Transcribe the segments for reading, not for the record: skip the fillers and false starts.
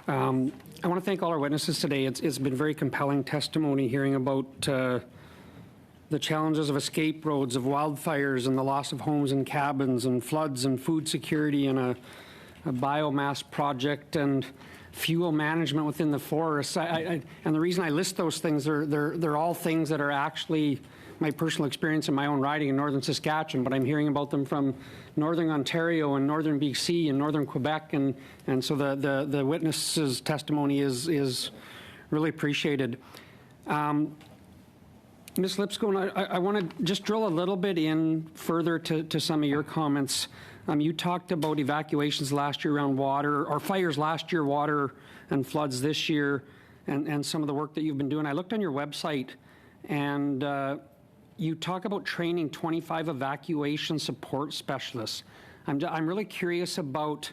I want to thank all our witnesses today. It's been very compelling testimony hearing about the challenges of escape roads, of wildfires, and the loss of homes and cabins, and floods, and food security, and a biomass project, and fuel management within the forests. And the reason I list those things, they're all things that are actually my personal experience in my own riding in northern Saskatchewan, but I'm hearing about them from northern Ontario and northern BC and northern Quebec, and so the witness's testimony is really appreciated. Ms. Lipscomb, I want to just drill a little bit in further to some of your comments. You talked about evacuations last year around water, or fires last year, water and floods this year, and some of the work that you've been doing. I looked on your website, and you talk about training 25 evacuation support specialists. I'm really curious about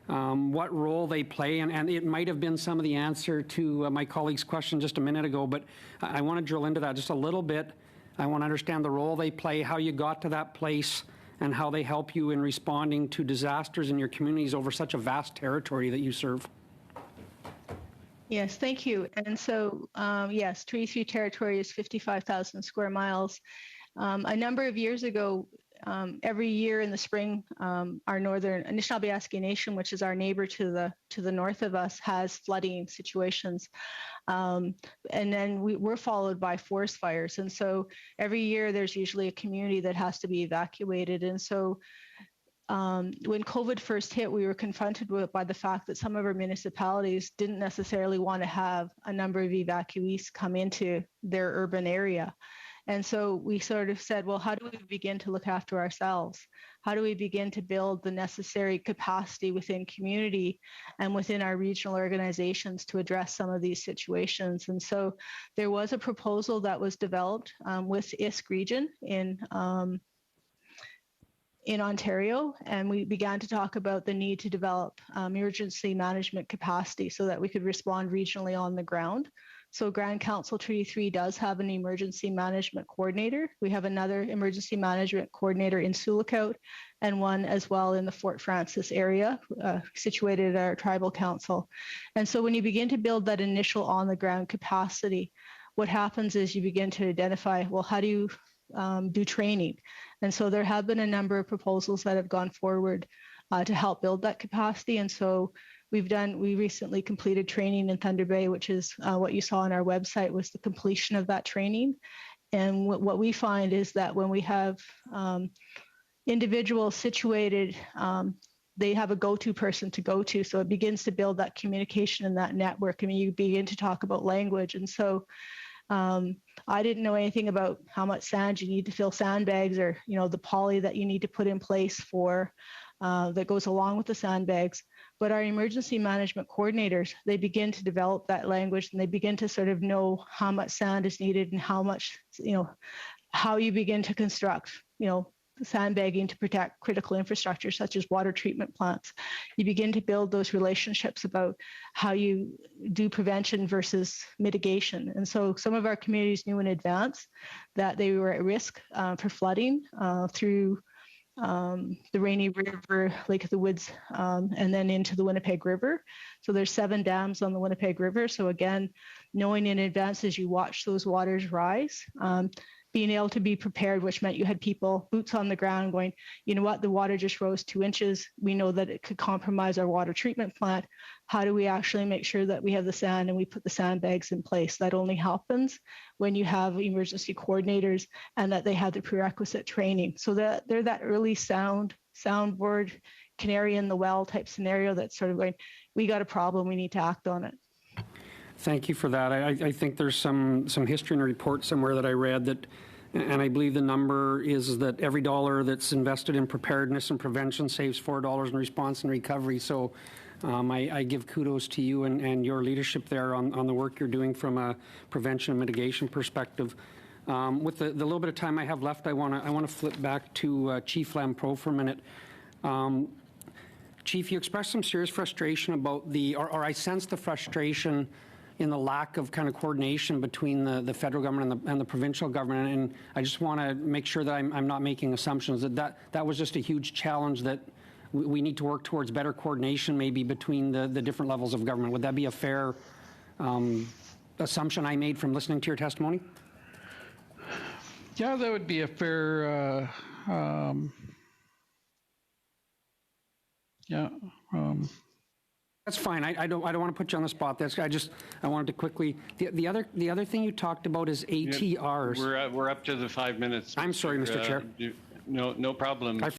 what role they play, and it might have been some of the answer to my colleague's question just a minute ago, but I want to drill into that just a little bit. I want to understand the role they play, how you got to that place, and how they help you in responding to disasters in your communities over such a vast territory that you serve. Yes, thank you. And so, yes, Treaty 3 territory is 55,000 square miles. A number of years ago, every year in the spring, our northern Anishinaabe Nation, which is our neighbor to the north of us, has flooding situations, and then we're followed by forest fires. And so every year there's usually a community that has to be evacuated. And so when COVID first hit, we were confronted by the fact that some of our municipalities didn't necessarily want to have a number of evacuees come into their urban area. And so we sort of said, well, how do we begin to look after ourselves? How do we begin to build the necessary capacity within community and within our regional organizations to address some of these situations? And so there was a proposal that was developed with ISK region in Ontario, and we began to talk about the need to develop emergency management capacity so that we could respond regionally on the ground. So Grand Council Treaty 3 does have an emergency management coordinator. We have another emergency management coordinator in Sioux Lookout, and one as well in the Fort Frances area, situated at our tribal council. And so when you begin to build that initial on-the-ground capacity, what happens is you begin to identify, well, how do you do training? And so there have been a number of proposals that have gone forward to help build that capacity. And so we recently completed training in Thunder Bay, which is what you saw on our website was the completion of that training. And what we find is that when we have individuals situated, they have a go-to person to go to. So it begins to build that communication and that network. I mean, you begin to talk about language. And so I didn't know anything about how much sand you need to fill sandbags, or, the poly that you need to put in place for that goes along with the sandbags. But our emergency management coordinators, they begin to develop that language, and they begin to sort of know how much sand is needed and how much, how you begin to construct, sandbagging to protect critical infrastructure such as water treatment plants. You begin to build those relationships about how you do prevention versus mitigation. And so some of our communities knew in advance that they were at risk for flooding through the Rainy River, Lake of the Woods, and then into the Winnipeg River. So there's 7 dams on the Winnipeg River. So again, knowing in advance as you watch those waters rise, being able to be prepared, which meant you had people, boots on the ground going, you know what, the water just rose 2 inches. We know that it could compromise our water treatment plant. How do we actually make sure that we have the sand and we put the sandbags in place? That only happens when you have emergency coordinators and that they have the prerequisite training. So that they're that early soundboard, canary in the well type scenario that's sort of going, we got a problem, we need to act on it. Thank you for that. I think there's some history in a report somewhere that I read that, and I believe the number is that every dollar that's invested in preparedness and prevention saves $4 in response and recovery. So I give kudos to you and your leadership there on the work you're doing from a prevention and mitigation perspective. With the little bit of time I have left, I want to flip back to Chief Lampreau for a minute. Chief, you expressed some serious frustration about or I sense the frustration in the lack of kind of coordination between the federal government and the provincial government. And I just want to make sure that I'm not making assumptions that was just a huge challenge that we need to work towards better coordination maybe between the different levels of government. Would that be a fair assumption I made from listening to your testimony? Yeah, that would be a fair, yeah. That's fine. I don't want to put you on the spot. I wanted to quickly. The other thing you talked about is ATRs. We're up to the 5 minutes. I'm sorry, Mr. Chair. No problem.